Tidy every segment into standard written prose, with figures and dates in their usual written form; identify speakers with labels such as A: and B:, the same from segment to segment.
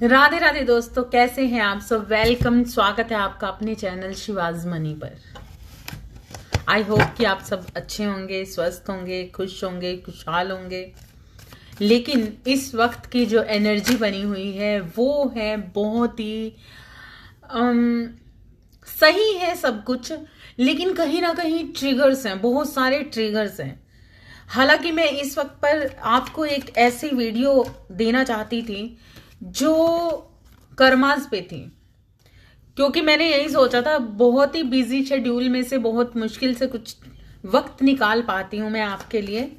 A: राधे राधे दोस्तों, कैसे हैं आप सब। वेलकम, स्वागत है आपका अपने चैनल शिवाज मनी पर। आई होप कि आप सब अच्छे होंगे, स्वस्थ होंगे, खुश होंगे, खुशहाल होंगे। लेकिन इस वक्त की जो एनर्जी बनी हुई है वो है बहुत ही सही है सब कुछ, लेकिन कहीं ना कहीं ट्रिगर्स हैं, बहुत सारे ट्रिगर्स हैं। हालांकि मैं इस वक्त पर आपको एक ऐसी वीडियो देना चाहती थी जो कर्मास पे थी, क्योंकि मैंने यही सोचा था, बहुत ही बिजी शेड्यूल में से बहुत मुश्किल से कुछ वक्त निकाल पाती हूँ मैं आपके लिए।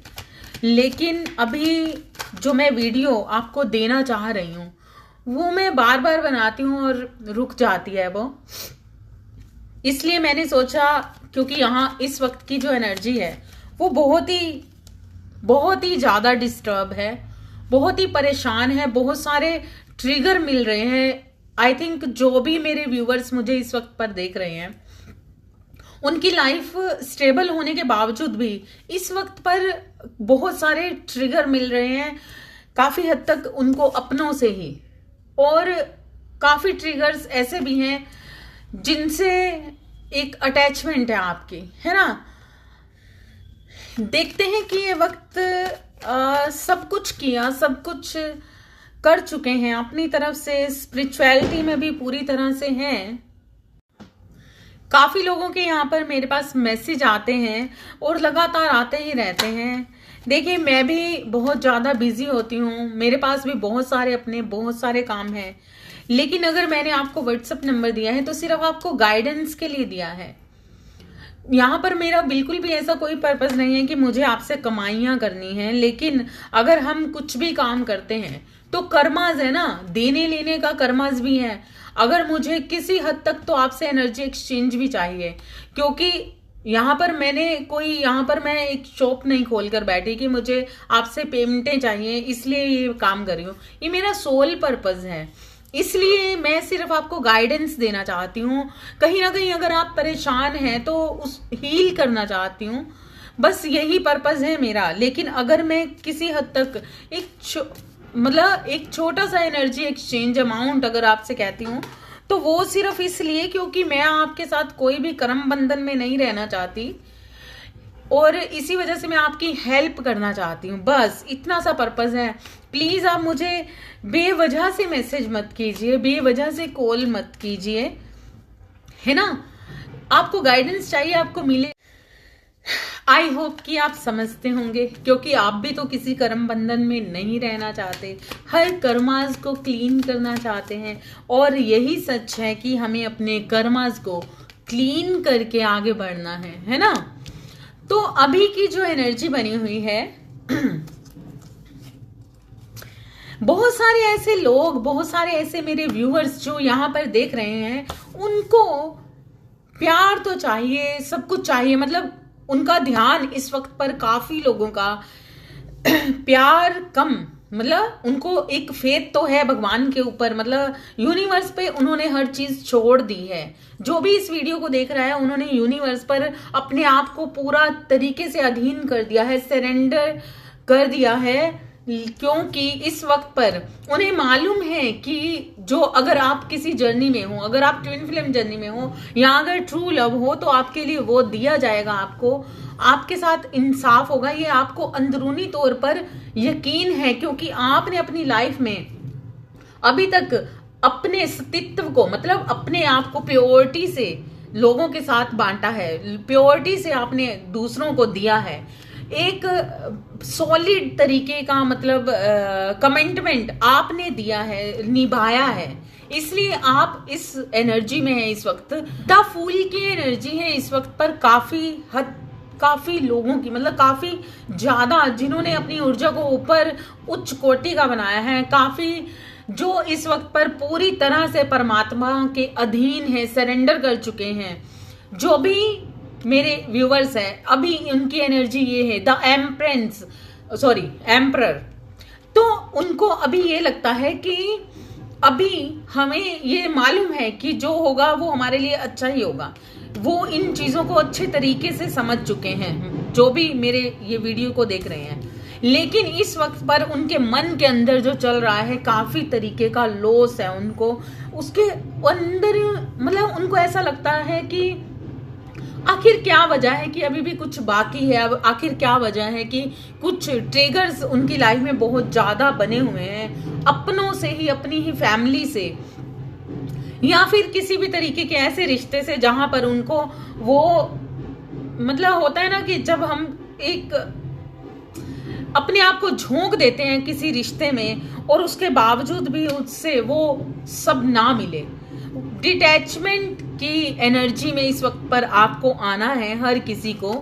A: लेकिन अभी जो मैं वीडियो आपको देना चाह रही हूँ वो मैं बार बार बनाती हूँ और रुक जाती है वो। इसलिए मैंने सोचा, क्योंकि यहाँ इस वक्त की जो एनर्जी है वो बहुत ही ज्यादा डिस्टर्ब है, बहुत ही परेशान है, बहुत सारे ट्रिगर मिल रहे हैं। आई थिंक जो भी मेरे व्यूअर्स मुझे इस वक्त पर देख रहे हैं उनकी लाइफ स्टेबल होने के बावजूद भी इस वक्त पर बहुत सारे ट्रिगर मिल रहे हैं, काफी हद तक उनको अपनों से ही। और काफी ट्रिगर्स ऐसे भी हैं जिनसे एक अटैचमेंट है आपकी, है ना। देखते हैं कि ये वक्त सब कुछ किया, सब कुछ कर चुके हैं अपनी तरफ से, स्पिरिचुअलिटी में भी पूरी तरह से हैं। काफी लोगों के यहाँ पर मेरे पास मैसेज आते हैं और लगातार आते ही रहते हैं। देखिए, मैं भी बहुत ज्यादा बिजी होती हूँ, मेरे पास भी बहुत सारे काम हैं। लेकिन अगर मैंने आपको व्हाट्सएप नंबर दिया है तो सिर्फ आपको गाइडेंस के लिए दिया है। यहाँ पर मेरा बिल्कुल भी ऐसा कोई पर्पस नहीं है कि मुझे आपसे कमाइयां करनी है। लेकिन अगर हम कुछ भी काम करते हैं तो कर्माज है ना, देने लेने का कर्माज भी है। अगर मुझे किसी हद तक तो आपसे एनर्जी एक्सचेंज भी चाहिए, क्योंकि यहाँ पर मैं एक शॉप नहीं खोल कर बैठी कि मुझे आपसे पेमेंटें चाहिए इसलिए ये काम कर रही हूँ। ये मेरा सोल पर्पस है, इसलिए मैं सिर्फ आपको गाइडेंस देना चाहती हूँ। कहीं ना कहीं अगर आप परेशान हैं तो उस हील करना चाहती हूँ, बस यही पर्पस है मेरा। लेकिन अगर मैं किसी हद तक एक छोटा सा एनर्जी एक्सचेंज अमाउंट अगर आपसे कहती हूँ तो वो सिर्फ इसलिए क्योंकि मैं आपके साथ कोई भी कर्म बंधन में नहीं रहना चाहती और इसी वजह से मैं आपकी हेल्प करना चाहती हूँ। बस इतना सा पर्पस है। प्लीज आप मुझे बेवजह से मैसेज मत कीजिए, बेवजह से कॉल मत कीजिए, है ना। आपको गाइडेंस चाहिए, आपको मिले। आई होप कि आप समझते होंगे, क्योंकि आप भी तो किसी कर्म बंधन में नहीं रहना चाहते, हर कर्मास को क्लीन करना चाहते हैं। और यही सच है कि हमें अपने कर्मास को क्लीन करके आगे बढ़ना है ना। तो अभी की जो एनर्जी बनी हुई है बहुत सारे ऐसे लोग, बहुत सारे ऐसे मेरे व्यूअर्स जो यहाँ पर देख रहे हैं, उनको प्यार तो चाहिए, सब कुछ चाहिए। मतलब उनका ध्यान इस वक्त पर काफी लोगों का प्यार कम, मतलब उनको एक फेथ तो है भगवान के ऊपर, मतलब यूनिवर्स पे उन्होंने हर चीज छोड़ दी है। जो भी इस वीडियो को देख रहा है उन्होंने यूनिवर्स पर अपने आप को पूरा तरीके से अधीन कर दिया है, सरेंडर कर दिया है। क्योंकि इस वक्त पर उन्हें मालूम है कि जो अगर आप किसी जर्नी में हो, अगर आप ट्विन फ्लेम जर्नी में हो या अगर ट्रू लव हो तो आपके लिए वो दिया जाएगा, आपके साथ इंसाफ होगा। ये आपको अंदरूनी तौर पर यकीन है, क्योंकि आपने अपनी लाइफ में अभी तक अपने अस्तित्व को, मतलब अपने आप को प्योरिटी से लोगों के साथ बांटा है, प्योरिटी से आपने दूसरों को दिया है, एक सॉलिड तरीके का मतलब कमिटमेंट आपने दिया है, निभाया है। इसलिए आप इस एनर्जी में है इस वक्त। द फूल की एनर्जी है इस वक्त पर काफी लोगों की, मतलब काफी ज्यादा जिन्होंने अपनी ऊर्जा को ऊपर उच्च कोटि का बनाया है, काफी जो इस वक्त पर पूरी तरह से परमात्मा के अधीन है, सरेंडर कर चुके हैं। जो भी मेरे व्यूवर्स हैं अभी उनकी एनर्जी ये है, द एम्परर। तो उनको अभी ये लगता है कि अभी हमें ये मालूम है कि जो होगा वो हमारे लिए अच्छा ही होगा। वो इन चीजों को अच्छे तरीके से समझ चुके हैं, जो भी मेरे ये वीडियो को देख रहे हैं। लेकिन इस वक्त पर उनके मन के अंदर जो चल रहा है काफी तरीके का लॉस है उनको, उसके अंदर मतलब उनको ऐसा लगता है कि आखिर क्या वजह है कि अभी भी कुछ बाकी है, अब आखिर क्या वजह है कि कुछ ट्रिगर्स उनकी लाइफ में बहुत ज्यादा बने हुए हैं, अपनों से ही, अपनी ही फैमिली से, या फिर किसी भी तरीके के ऐसे रिश्ते से जहां पर उनको वो मतलब होता है ना कि जब हम एक अपने आप को झोंक देते हैं किसी रिश्ते में और उसके बावजूद भी उससे वो सब ना मिले। डिटैचमेंट की एनर्जी में इस वक्त पर आपको आना है हर किसी को,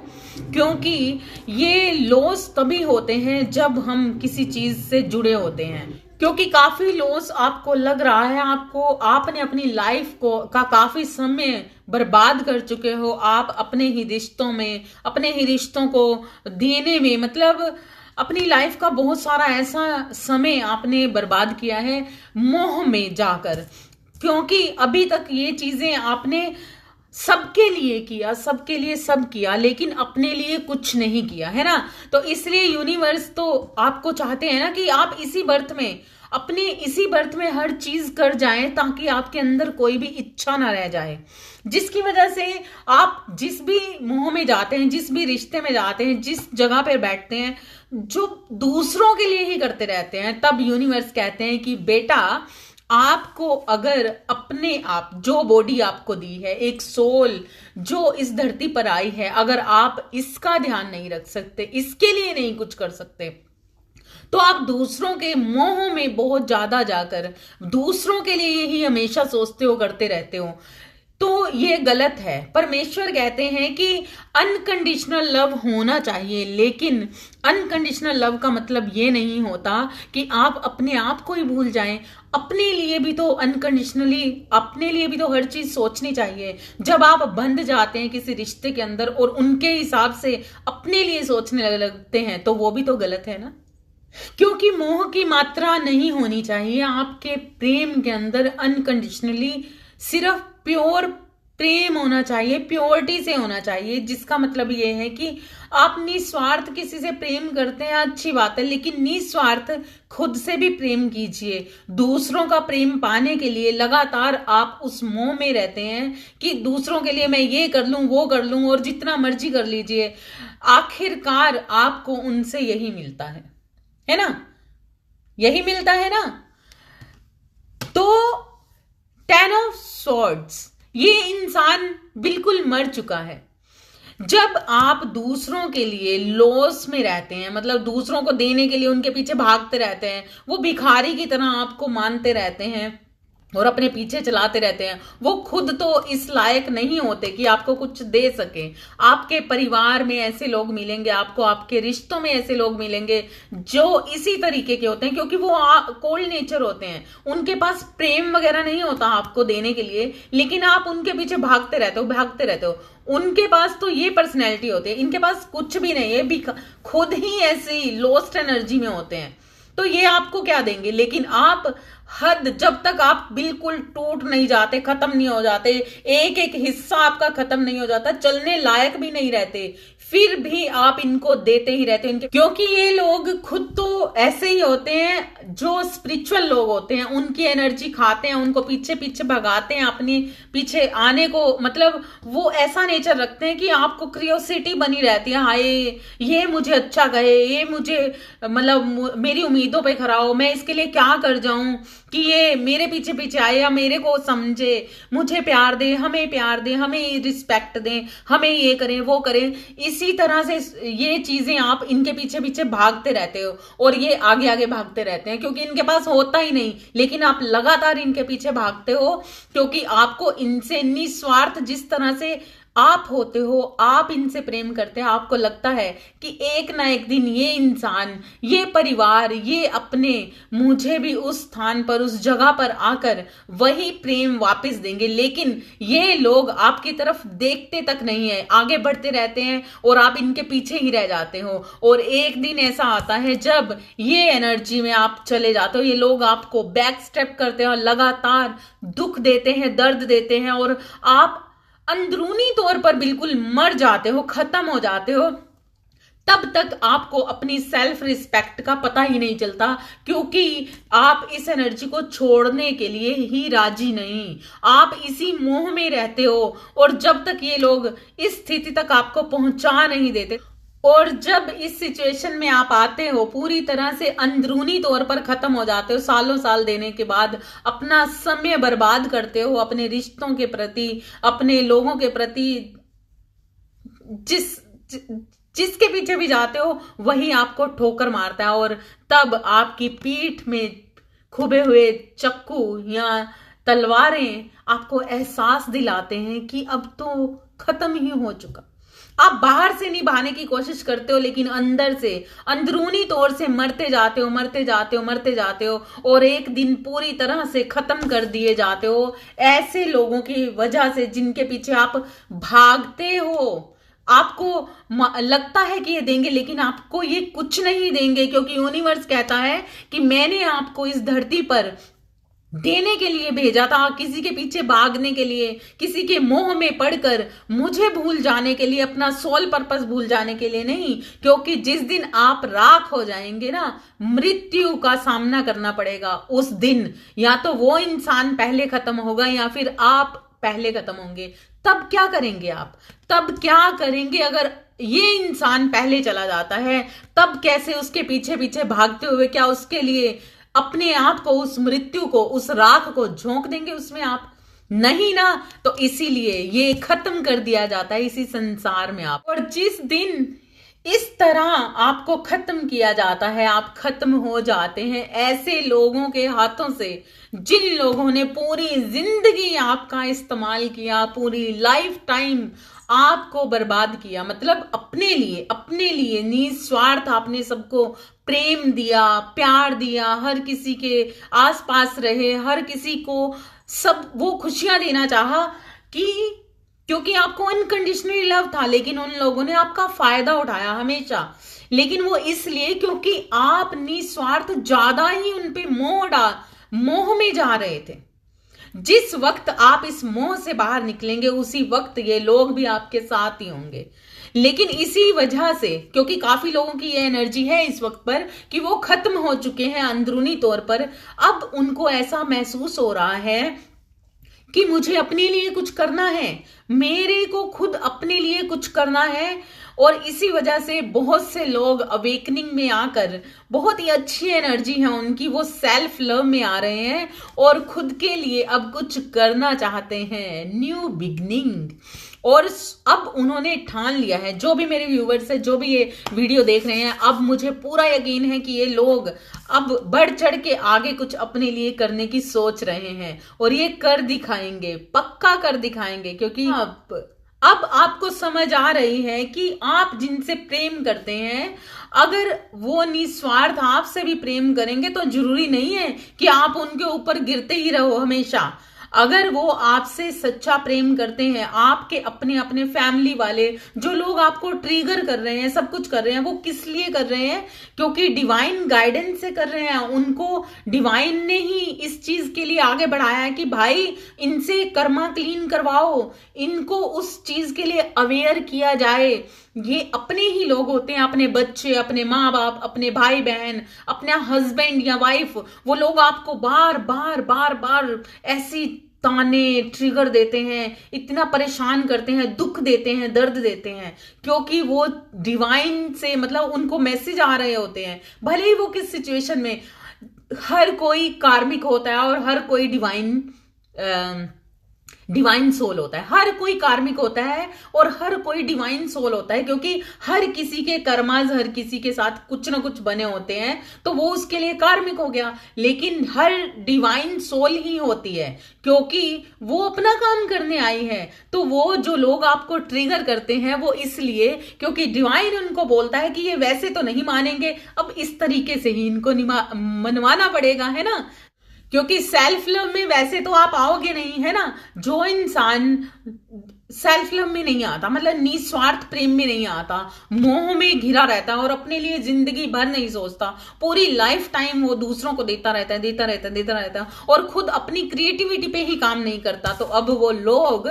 A: क्योंकि ये लॉस तभी होते हैं जब हम किसी चीज से जुड़े होते हैं। क्योंकि काफी लॉस आपको लग रहा है, आपने अपनी लाइफ का काफी समय बर्बाद कर चुके हो, आप अपने ही रिश्तों को देने में, मतलब अपनी लाइफ का बहुत सारा ऐसा समय आपने बर्बाद किया है मोह में जाकर, क्योंकि अभी तक ये चीजें आपने सबके लिए किया, सबके लिए सब किया, लेकिन अपने लिए कुछ नहीं किया, है ना। तो इसलिए यूनिवर्स तो आपको चाहते हैं ना कि आप इसी बर्थ में हर चीज कर जाएं, ताकि आपके अंदर कोई भी इच्छा ना रह जाए, जिसकी वजह से आप जिस भी मोह में जाते हैं, जिस भी रिश्ते में जाते हैं, जिस जगह पर बैठते हैं, जो दूसरों के लिए ही करते रहते हैं, तब यूनिवर्स कहते हैं कि बेटा आपको अगर अपने आप जो बॉडी आपको दी है, एक सोल जो इस धरती पर आई है, अगर आप इसका ध्यान नहीं रख सकते, इसके लिए नहीं कुछ कर सकते, तो आप दूसरों के मोह में बहुत ज्यादा जाकर दूसरों के लिए ही हमेशा सोचते हो, करते रहते हो, तो ये गलत है। परमेश्वर कहते हैं कि अनकंडीशनल लव होना चाहिए, लेकिन अनकंडीशनल लव का मतलब ये नहीं होता कि आप अपने आप को ही भूल जाएं। अपने लिए भी तो अपने लिए भी तो हर चीज सोचनी चाहिए। जब आप बंध जाते हैं किसी रिश्ते के अंदर और उनके हिसाब से अपने लिए सोचने लगते हैं, तो वो भी तो गलत है ना। क्योंकि मोह की मात्रा नहीं होनी चाहिए आपके प्रेम के अंदर, अनकंडीशनली सिर्फ प्योर प्रेम होना चाहिए, प्योरिटी से होना चाहिए, जिसका मतलब ये है कि आप निस्वार्थ किसी से प्रेम करते हैं, अच्छी बात है, लेकिन निस्वार्थ खुद से भी प्रेम कीजिए। दूसरों का प्रेम पाने के लिए लगातार आप उस मोह में रहते हैं कि दूसरों के लिए मैं ये कर लूं, वो कर लूं, और जितना मर्जी कर लीजिए, आखिरकार आपको उनसे यही मिलता है ना, यही मिलता है ना। तो 10 ऑफ स्वॉर्ड्स, ये इंसान बिल्कुल मर चुका है। जब आप दूसरों के लिए लॉस में रहते हैं, मतलब दूसरों को देने के लिए उनके पीछे भागते रहते हैं, वो भिखारी की तरह आपको मानते रहते हैं और अपने पीछे चलाते रहते हैं, वो खुद तो इस लायक नहीं होते कि आपको कुछ दे सके। आपके परिवार में ऐसे लोग मिलेंगे आपको, आपके रिश्तों में ऐसे लोग मिलेंगे जो इसी तरीके के होते हैं, क्योंकि वो कोल्ड नेचर होते हैं, उनके पास प्रेम वगैरह नहीं होता आपको देने के लिए, लेकिन आप उनके पीछे भागते रहते हो। उनके पास तो ये पर्सनैलिटी होती है, इनके पास कुछ भी नहीं है, भी खुद ही ऐसी लॉस्ट एनर्जी में होते हैं, तो ये आपको क्या देंगे। लेकिन आप जब तक आप बिल्कुल टूट नहीं जाते, खत्म नहीं हो जाते, एक एक हिस्सा आपका खत्म नहीं हो जाता, चलने लायक भी नहीं रहते, फिर भी आप इनको देते ही रहते हैं, क्योंकि ये लोग खुद तो ऐसे ही होते हैं, जो स्पिरिचुअल लोग होते हैं, उनकी एनर्जी खाते हैं, उनको पीछे पीछे भगाते हैं, अपने पीछे आने को, मतलब वो ऐसा नेचर रखते हैं कि आपको क्यूरियोसिटी बनी रहती है, हाय ये मुझे अच्छा कहे, ये मुझे मतलब मेरी उम्मीदों पे खरा हो, मैं इसके लिए क्या कर जाऊं कि ये मेरे पीछे पीछे आए या मेरे को समझे, मुझे प्यार दे, हमें रिस्पेक्ट दे, हमें ये करें वो करें। इसी तरह से ये चीजें आप इनके पीछे पीछे भागते रहते हो और ये आगे आगे भागते रहते हैं, क्योंकि इनके पास होता ही नहीं, लेकिन आप लगातार इनके पीछे भागते हो, क्योंकि आपको इनसे निस्वार्थ जिस तरह से आप होते हो, आप इनसे प्रेम करते हैं, आपको लगता है कि एक ना एक दिन ये इंसान, ये परिवार, ये अपने मुझे भी उस स्थान पर, उस जगह पर आकर वही प्रेम वापस देंगे। लेकिन ये लोग आपकी तरफ देखते तक नहीं है, आगे बढ़ते रहते हैं और आप इनके पीछे ही रह जाते हो। और एक दिन ऐसा आता है जब ये एनर्जी में आप चले जाते हो, ये लोग आपको बैक स्टेप करते हैं और लगातार दुख देते हैं, दर्द देते हैं, और आप अंदरूनी तौर पर बिल्कुल मर जाते हो, खत्म हो जाते हो। तब तक आपको अपनी सेल्फ रिस्पेक्ट का पता ही नहीं चलता, क्योंकि आप इस एनर्जी को छोड़ने के लिए ही राजी नहीं, आप इसी मोह में रहते हो। और जब तक ये लोग इस स्थिति तक आपको पहुंचा नहीं देते, और जब इस सिचुएशन में आप आते हो, पूरी तरह से अंदरूनी तौर पर खत्म हो जाते हो, सालों साल देने के बाद अपना समय बर्बाद करते हो अपने रिश्तों के प्रति, अपने लोगों के प्रति, जिसके पीछे भी जाते हो वही आपको ठोकर मारता है। और तब आपकी पीठ में खुबे हुए चाकू या तलवारें आपको एहसास दिलाते हैं कि अब तो खत्म ही हो चुका। आप बाहर से निभाने की कोशिश करते हो, लेकिन अंदर से, अंदरूनी तौर से मरते जाते हो, मरते जाते हो, मरते जाते हो, और एक दिन पूरी तरह से खत्म कर दिए जाते हो ऐसे लोगों की वजह से जिनके पीछे आप भागते हो। आपको लगता है कि ये देंगे, लेकिन आपको ये कुछ नहीं देंगे, क्योंकि यूनिवर्स कहता है कि मैंने आपको इस धरती पर देने के लिए भेजा था, किसी के पीछे भागने के लिए, किसी के मोह में पड़कर मुझे भूल जाने के लिए, अपना सोल पर्पस भूल जाने के लिए नहीं। क्योंकि जिस दिन आप राख हो जाएंगे ना, मृत्यु का सामना करना पड़ेगा उस दिन। या तो वो इंसान पहले खत्म होगा या फिर आप पहले खत्म होंगे। तब क्या करेंगे आप? तब क्या करेंगे अगर ये इंसान पहले चला जाता है? तब कैसे उसके पीछे पीछे भागते हुए, क्या उसके लिए अपने आप को, उस मृत्यु को, उस राख को झोंक देंगे उसमें आप? नहीं ना। तो इसीलिए ये खत्म कर दिया जाता है इसी संसार में आप। और जिस दिन इस तरह आपको खत्म किया जाता है, आप खत्म हो जाते हैं ऐसे लोगों के हाथों से जिन लोगों ने पूरी जिंदगी आपका इस्तेमाल किया, पूरी लाइफ टाइम आपको बर्बाद किया, मतलब अपने लिए निस्वार्थ आपने सबको प्रेम दिया, प्यार दिया, हर किसी के आसपास रहे, हर किसी को सब वो खुशियां देना चाहा, कि क्योंकि आपको अनकंडीशनली लव था। लेकिन उन लोगों ने आपका फायदा उठाया हमेशा, लेकिन वो इसलिए क्योंकि आप निस्वार्थ ज्यादा ही उन पे मोह में जा रहे थे। जिस वक्त आप इस मोह से बाहर निकलेंगे, उसी वक्त ये लोग भी आपके साथ ही होंगे। लेकिन इसी वजह से, क्योंकि काफी लोगों की ये एनर्जी है इस वक्त पर कि वो खत्म हो चुके हैं अंदरूनी तौर पर, अब उनको ऐसा महसूस हो रहा है कि मुझे अपने लिए कुछ करना है, मेरे को खुद अपने लिए कुछ करना है। और इसी वजह से बहुत से लोग अवेकनिंग में आकर, बहुत ही अच्छी एनर्जी है उनकी, वो सेल्फ लव में आ रहे हैं और खुद के लिए अब कुछ करना चाहते हैं, न्यू बिगनिंग। और अब उन्होंने ठान लिया है, जो भी मेरे व्यूवर्स है, जो भी ये वीडियो देख रहे हैं, अब मुझे पूरा यकीन है कि ये लोग अब बढ़ चढ़ के आगे कुछ अपने लिए करने की सोच रहे हैं, और ये कर दिखाएंगे, पक्का कर दिखाएंगे। क्योंकि अब आपको समझ आ रही है कि आप जिनसे प्रेम करते हैं, अगर वो निस्वार्थ आपसे भी प्रेम करेंगे तो जरूरी नहीं है कि आप उनके ऊपर गिरते ही रहो हमेशा। अगर वो आपसे सच्चा प्रेम करते हैं, आपके अपने फैमिली वाले जो लोग आपको ट्रिगर कर रहे हैं, सब कुछ कर रहे हैं, वो किस लिए कर रहे हैं? क्योंकि डिवाइन गाइडेंस से कर रहे हैं। उनको डिवाइन ने ही इस चीज के लिए आगे बढ़ाया है कि भाई इनसे कर्मा क्लीन करवाओ, इनको उस चीज के लिए अवेयर किया जाए। ये अपने ही लोग होते हैं, अपने बच्चे, अपने माँ बाप, अपने भाई बहन, अपना हस्बैंड या वाइफ, वो लोग आपको बार बार ऐसी ताने ट्रिगर देते हैं, इतना परेशान करते हैं, दुख देते हैं, दर्द देते हैं, क्योंकि वो डिवाइन से, मतलब उनको मैसेज आ रहे होते हैं। भले ही वो किस सिचुएशन में, हर कोई कार्मिक होता है और हर कोई डिवाइन सोल होता है, हर कोई कार्मिक होता है और हर कोई डिवाइन सोल होता है, क्योंकि हर किसी के कर्माज हर किसी के साथ कुछ ना कुछ बने होते हैं, तो वो उसके लिए कार्मिक हो गया। लेकिन हर डिवाइन सोल ही होती है, क्योंकि वो अपना काम करने आई है। तो वो जो लोग आपको ट्रिगर करते हैं, वो इसलिए क्योंकि डिवाइन उनको बोलता है कि ये वैसे तो नहीं मानेंगे, अब इस तरीके से ही इनको मनवाना पड़ेगा, है ना। क्योंकि सेल्फ लव में वैसे तो आप आओगे नहीं, है ना। जो इंसान सेल्फ लव में नहीं आता, मतलब निस्वार्थ प्रेम में नहीं आता, मोह में घिरा रहता है और अपने लिए जिंदगी भर नहीं सोचता, पूरी लाइफ टाइम वो दूसरों को देता रहता है और खुद अपनी क्रिएटिविटी पे ही काम नहीं करता, तो अब वो लोग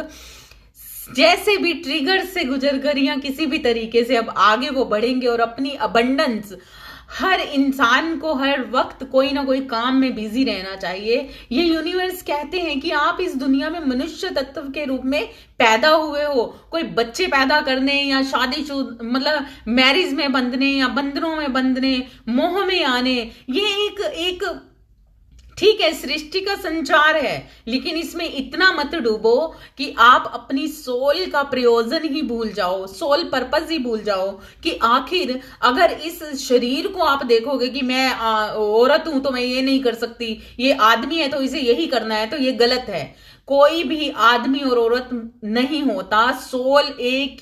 A: जैसे भी ट्रिगर से गुजर कर या किसी भी तरीके से अब आगे वो बढ़ेंगे और अपनी अबंडेंस, हर इंसान को हर वक्त कोई ना कोई काम में बिजी रहना चाहिए। ये यूनिवर्स कहते हैं कि आप इस दुनिया में मनुष्य तत्व के रूप में पैदा हुए हो, कोई बच्चे पैदा करने या शादी मतलब मैरिज में बंधने या बंधनों में बंधने, मोह में आने, ये एक ठीक है सृष्टि का संचार है, लेकिन इसमें इतना मत डूबो कि आप अपनी सोल का प्रयोजन ही भूल जाओ, सोल पर्पस ही भूल जाओ कि आखिर अगर इस शरीर को आप देखोगे कि मैं औरत हूं तो मैं ये नहीं कर सकती, ये आदमी है तो इसे यही करना है, तो ये गलत है। कोई भी आदमी और औरत नहीं होता, सोल एक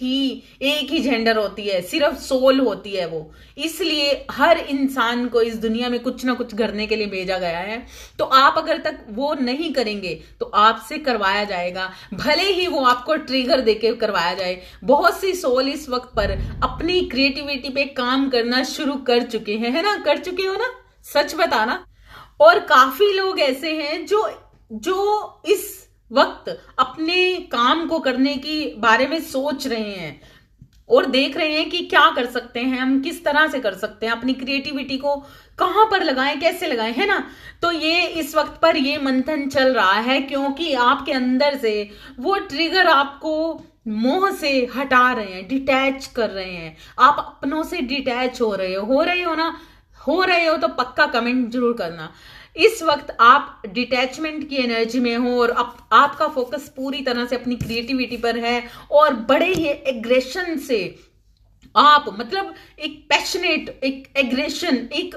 A: ही जेंडर होती है, सिर्फ सोल होती है वो। इसलिए हर इंसान को इस दुनिया में कुछ ना कुछ करने के लिए भेजा गया है, तो आप अगर तक वो नहीं करेंगे तो आपसे करवाया जाएगा, भले ही वो आपको ट्रिगर देके करवाया जाए। बहुत सी सोल इस वक्त पर अपनी क्रिएटिविटी पे काम करना शुरू कर चुके हैं, है ना, कर चुके हो ना, सच बताना। और काफी लोग ऐसे हैं जो इस वक्त अपने काम को करने की बारे में सोच रहे हैं और देख रहे हैं कि क्या कर सकते हैं हम, किस तरह से कर सकते हैं, अपनी क्रिएटिविटी को कहां पर लगाएं, कैसे लगाएं, है ना। तो ये इस वक्त पर ये मंथन चल रहा है क्योंकि आपके अंदर से वो ट्रिगर आपको मोह से हटा रहे हैं, डिटैच कर रहे हैं। आप अपनों से डिटैच हो रहे हो ना, हो रहे हो तो पक्का कमेंट जरूर करना। इस वक्त आप डिटैचमेंट की एनर्जी में हो और आपका फोकस पूरी तरह से अपनी क्रिएटिविटी पर है और बड़े ही एग्रेशन से आप मतलब एक पैशनेट, एक एग्रेशन, एक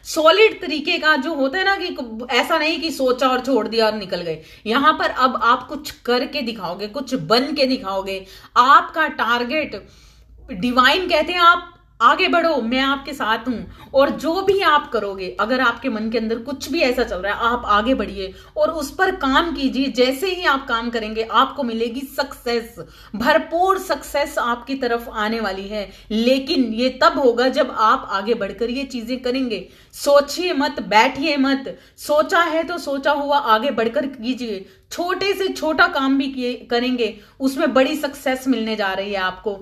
A: सॉलिड तरीके का जो होता है ना, कि ऐसा नहीं कि सोचा और छोड़ दिया और निकल गए। यहां पर अब आप कुछ करके दिखाओगे, कुछ बन के दिखाओगे। आपका टारगेट, डिवाइन कहते हैं आप आगे बढ़ो, मैं आपके साथ हूं। और जो भी आप करोगे, अगर आपके मन के अंदर कुछ भी ऐसा चल रहा है, आप आगे बढ़िए और उस पर काम कीजिए। जैसे ही आप काम करेंगे आपको मिलेगी सक्सेस, भरपूर सक्सेस आपकी तरफ आने वाली है। लेकिन ये तब होगा जब आप आगे बढ़कर ये चीजें करेंगे। सोचिए मत, बैठिए मत, सोचा है तो सोचा हुआ आगे बढ़कर कीजिए। छोटे से छोटा काम भी करेंगे, उसमें बड़ी सक्सेस मिलने जा रही है आपको।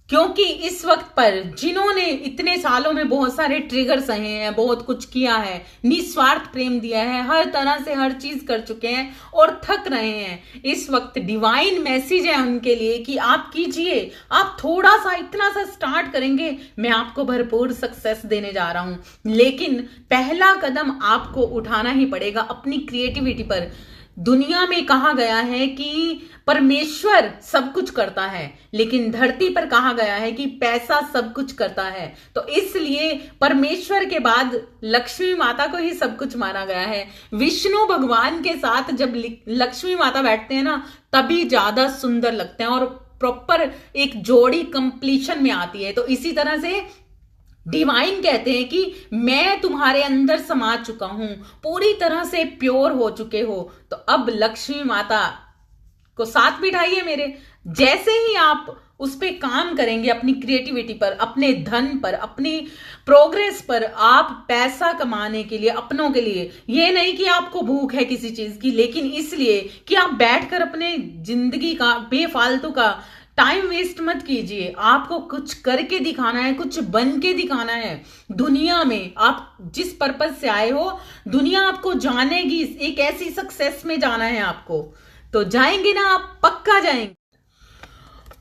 A: क्योंकि इस वक्त पर जिन्होंने इतने सालों में बहुत सारे ट्रिगर सहे हैं, बहुत कुछ किया है, निस्वार्थ प्रेम दिया है, हर तरह से हर चीज कर चुके हैं और थक रहे हैं, इस वक्त डिवाइन मैसेज है उनके लिए कि आप कीजिए। आप थोड़ा सा, इतना सा स्टार्ट करेंगे, मैं आपको भरपूर सक्सेस देने जा रहा हूं। लेकिन पहला कदम आपको उठाना ही पड़ेगा अपनी क्रिएटिविटी पर। दुनिया में कहा गया है कि परमेश्वर सब कुछ करता है, लेकिन धरती पर कहा गया है कि पैसा सब कुछ करता है। तो इसलिए परमेश्वर के बाद लक्ष्मी माता को ही सब कुछ माना गया है। विष्णु भगवान के साथ जब लक्ष्मी माता बैठते हैं ना, तभी ज्यादा सुंदर लगते हैं और प्रॉपर एक जोड़ी कंप्लीशन में आती है। तो इसी तरह से डिवाइन कहते हैं कि मैं तुम्हारे अंदर समा चुका हूं, पूरी तरह से प्योर हो चुके हो। तो अब लक्ष्मी माता को साथ बिठाइए मेरे। जैसे ही आप उस पे काम करेंगे, अपनी क्रिएटिविटी पर, अपने धन पर, अपनी प्रोग्रेस पर, आप पैसा कमाने के लिए, अपनों के लिए, ये नहीं कि आपको भूख है किसी चीज की, लेकिन इसलिए कि आप बैठकर अपने जिंदगी का बेफालतू का टाइम वेस्ट मत कीजिए। आपको कुछ करके दिखाना है, कुछ बन के दिखाना है। दुनिया में आप जिस पर्पज से आए हो, दुनिया आपको जानेगी, एक ऐसी सक्सेस में जाना है आपको। तो जाएंगे ना आप, पक्का जाएंगे।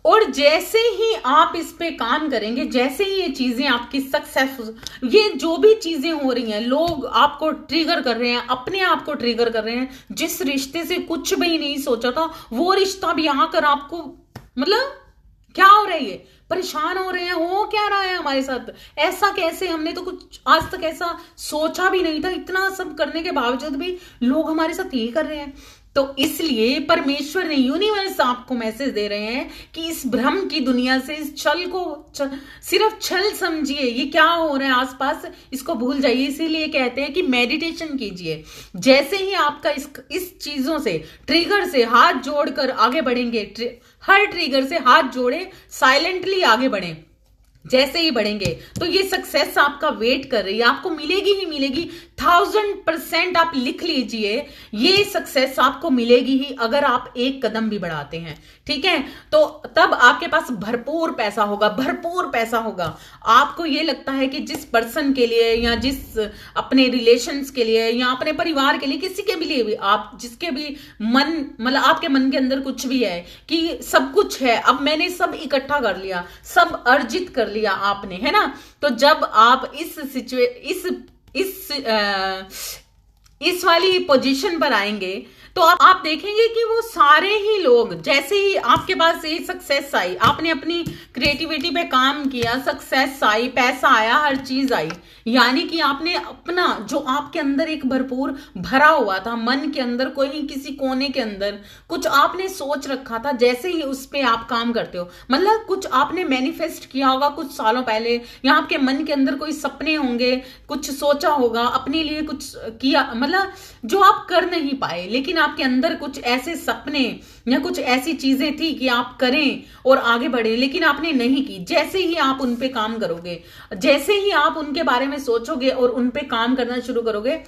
A: और जैसे ही आप इस पे काम करेंगे, जैसे ही ये चीजें आपकी सक्सेस, ये जो भी चीजें हो रही हैं, लोग आपको ट्रिगर कर रहे हैं, अपने आप को ट्रिगर कर रहे हैं। जिस रिश्ते से कुछ भी नहीं सोचा था, वो रिश्ता भी आकर आपको, मतलब क्या हो रहा है, परेशान हो रहे हैं, हो क्या रहा है हमारे साथ, ऐसा कैसे, हमने तो कुछ आज तक ऐसा सोचा भी नहीं था। इतना सब करने के बावजूद भी लोग हमारे साथ यही कर रहे हैं। तो इसलिए परमेश्वर ने, यूनिवर्स आपको मैसेज दे रहे हैं कि इस भ्रम की दुनिया से, इस छल को सिर्फ छल समझिए, ये क्या हो रहा है आसपास, इसको भूल जाइए। इसीलिए कहते हैं कि मेडिटेशन कीजिए। जैसे ही आपका इस चीजों से, ट्रिगर से हाथ जोड़कर आगे बढ़ेंगे, हर ट्रिगर से हाथ जोड़े, साइलेंटली आगे बढ़े। जैसे ही बढ़ेंगे तो ये सक्सेस आपका वेट कर रही है, आपको मिलेगी ही मिलेगी। 1000% आप लिख लीजिए, ये सक्सेस आपको मिलेगी ही अगर आप एक कदम भी बढ़ाते हैं। ठीक है, तो तब आपके पास भरपूर पैसा होगा, भरपूर पैसा होगा। आपको ये लगता है कि जिस पर्सन के लिए या जिस अपने रिलेशंस के लिए या अपने परिवार के लिए, किसी के भी लिए भी, आप जिसके भी मन, मतलब आपके मन के अंदर कुछ भी है कि सब कुछ है, अब मैंने सब इकट्ठा कर लिया, सब अर्जित कर लिया आपने, है ना। तो जब आप इस वाली पोजीशन पर आएंगे तो आप देखेंगे कि वो सारे ही लोग, जैसे ही आपके पास ये सक्सेस आई, आपने अपनी क्रिएटिविटी पे काम किया, सक्सेस आई, पैसा आया, हर चीज आई, यानी कि आपने अपना जो आपके अंदर एक भरपूर भरा हुआ था, मन के अंदर कोई किसी कोने के अंदर कुछ आपने सोच रखा था, जैसे ही उस पे आप काम करते हो, मतलब कुछ आपने मैनिफेस्ट किया होगा कुछ सालों पहले, या आपके मन के अंदर कोई सपने होंगे, कुछ सोचा होगा अपने लिए, कुछ किया, मतलब जो आप कर नहीं पाए, लेकिन आपके अंदर कुछ ऐसे सपने या कुछ ऐसी चीजें थी कि आप करें और आगे बढ़े, लेकिन आपने नहीं की। जैसे ही आप उन पे काम करोगे, जैसे ही आप उनके बारे में सोचोगे और उन पे काम करना शुरू करोगे,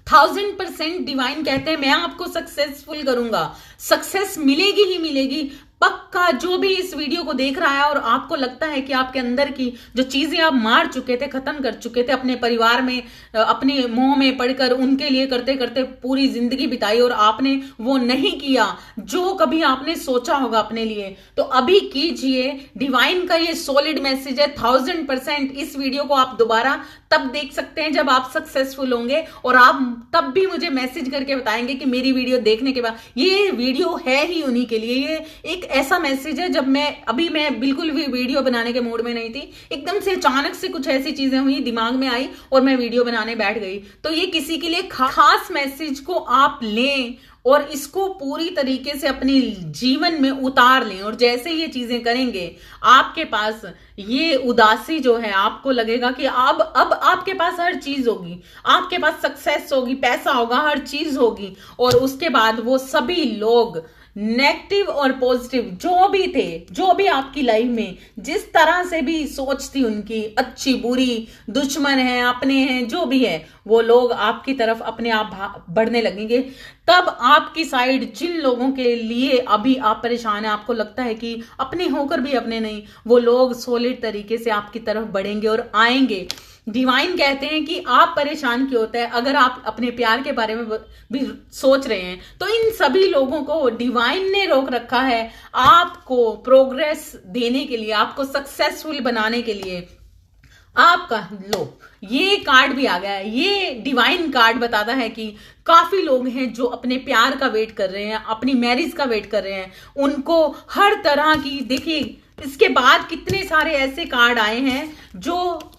A: 1000% डिवाइन कहते हैं मैं आपको सक्सेसफुल करूंगा, सक्सेस मिलेगी ही मिलेगी पक्का। जो भी इस वीडियो को देख रहा है और आपको लगता है कि आपके अंदर की जो चीजें आप मार चुके थे, खत्म कर चुके थे, अपने परिवार में, अपने मोह में पड़कर उनके लिए करते करते पूरी जिंदगी बिताई और आपने वो नहीं किया जो कभी आपने सोचा होगा अपने लिए, तो अभी कीजिए। डिवाइन का ये सॉलिड मैसेज है, 1000%। इस वीडियो को आप दोबारा तब देख सकते हैं जब आप सक्सेसफुल होंगे, और आप तब भी मुझे मैसेज करके बताएंगे कि मेरी वीडियो देखने के बाद, ये वीडियो है ही उन्हीं के लिए। ये एक ऐसा मैसेज है, जब मैं बिल्कुल भी वीडियो बनाने के मूड में नहीं थी, एकदम से अचानक से कुछ ऐसी चीजें हुई, दिमाग में आई और मैं वीडियो बनाने बैठ गई। तो ये किसी के लिए खास मैसेज को आप लें और इसको पूरी तरीके से अपने जीवन में उतार लें, और जैसे ये चीजें करेंगे आपके पास ये उदासी जो है, आपको लगेगा कि अब आपके पास हर चीज होगी, आपके पास सक्सेस होगी, पैसा होगा, हर चीज होगी। और उसके बाद वो सभी लोग नेगेटिव और पॉजिटिव जो भी थे, जो भी आपकी लाइफ में जिस तरह से भी सोच थी उनकी, अच्छी बुरी, दुश्मन है, अपने हैं, जो भी है, वो लोग आपकी तरफ अपने आप बढ़ने लगेंगे। तब आपकी साइड जिन लोगों के लिए अभी आप परेशान हैं, आपको लगता है कि अपने होकर भी अपने नहीं, वो लोग सॉलिड तरीके से आपकी तरफ बढ़ेंगे और आएंगे। डिवाइन कहते हैं कि आप परेशान क्यों होते हैं, अगर आप अपने प्यार के बारे में भी सोच रहे हैं, तो इन सभी लोगों को डिवाइन ने रोक रखा है आपको प्रोग्रेस देने के लिए, आपको सक्सेसफुल बनाने के लिए। आपका लो, ये कार्ड भी आ गया है। ये डिवाइन कार्ड बताता है कि काफी लोग हैं जो अपने प्यार का वेट कर रहे हैं, अपनी मैरिज का वेट कर रहे हैं, उनको हर तरह की, देखिए इसके बाद कितने सारे ऐसे कार्ड आए हैं जो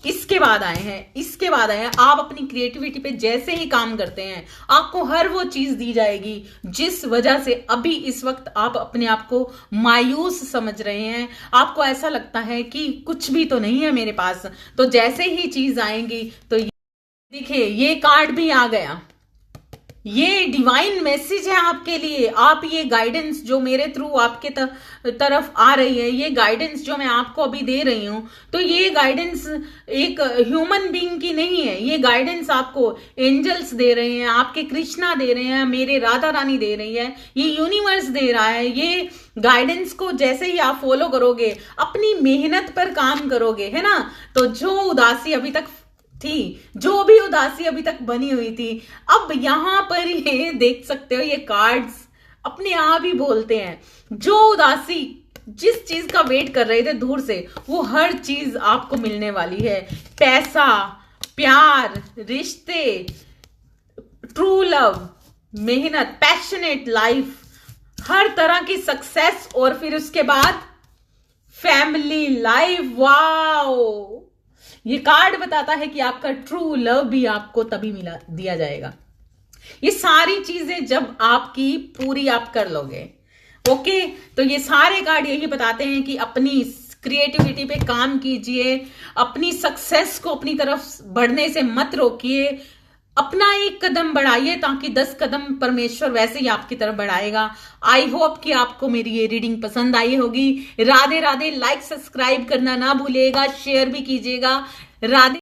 A: इसके बाद आए हैं। आप अपनी क्रिएटिविटी पे जैसे ही काम करते हैं, आपको हर वो चीज दी जाएगी जिस वजह से अभी इस वक्त आप अपने आप को मायूस समझ रहे हैं, आपको ऐसा लगता है कि कुछ भी तो नहीं है मेरे पास। तो जैसे ही चीज आएंगी, तो देखिए ये कार्ड भी आ गया, ये डिवाइन मैसेज है आपके लिए। आप ये गाइडेंस जो मेरे थ्रू आपके तरफ आ रही है, ये गाइडेंस जो मैं आपको अभी दे रही हूं, तो ये गाइडेंस एक ह्यूमन बीइंग की नहीं है, ये गाइडेंस आपको एंजल्स दे रहे हैं, आपके कृष्णा दे रहे हैं, मेरे राधा रानी दे रही है, ये यूनिवर्स दे रहा है। ये गाइडेंस को जैसे ही आप फॉलो करोगे, अपनी मेहनत पर काम करोगे, है ना, तो जो उदासी अभी तक थी, जो भी उदासी अभी तक बनी हुई थी, अब यहां पर ये देख सकते हो, ये कार्ड्स अपने आप ही बोलते हैं, जो उदासी जिस चीज का वेट कर रहे थे दूर से, वो हर चीज आपको मिलने वाली है। पैसा, प्यार, रिश्ते, ट्रू लव, मेहनत, पैशनेट लाइफ, हर तरह की सक्सेस, और फिर उसके बाद फैमिली लाइफ। वाओ, ये कार्ड बताता है कि आपका ट्रू लव भी आपको तभी दिया जाएगा। ये सारी चीजें जब आपकी पूरी आप कर लोगे, ओके। तो ये सारे कार्ड यही बताते हैं कि अपनी क्रिएटिविटी पे काम कीजिए, अपनी सक्सेस को अपनी तरफ बढ़ने से मत रोकिए, अपना एक कदम बढ़ाइए ताकि 10 कदम परमेश्वर वैसे ही आपकी तरफ बढ़ाएगा। आई होप कि आपको मेरी ये रीडिंग पसंद आई होगी। राधे राधे। लाइक सब्सक्राइब करना ना भूलिएगा, शेयर भी कीजिएगा। राधे।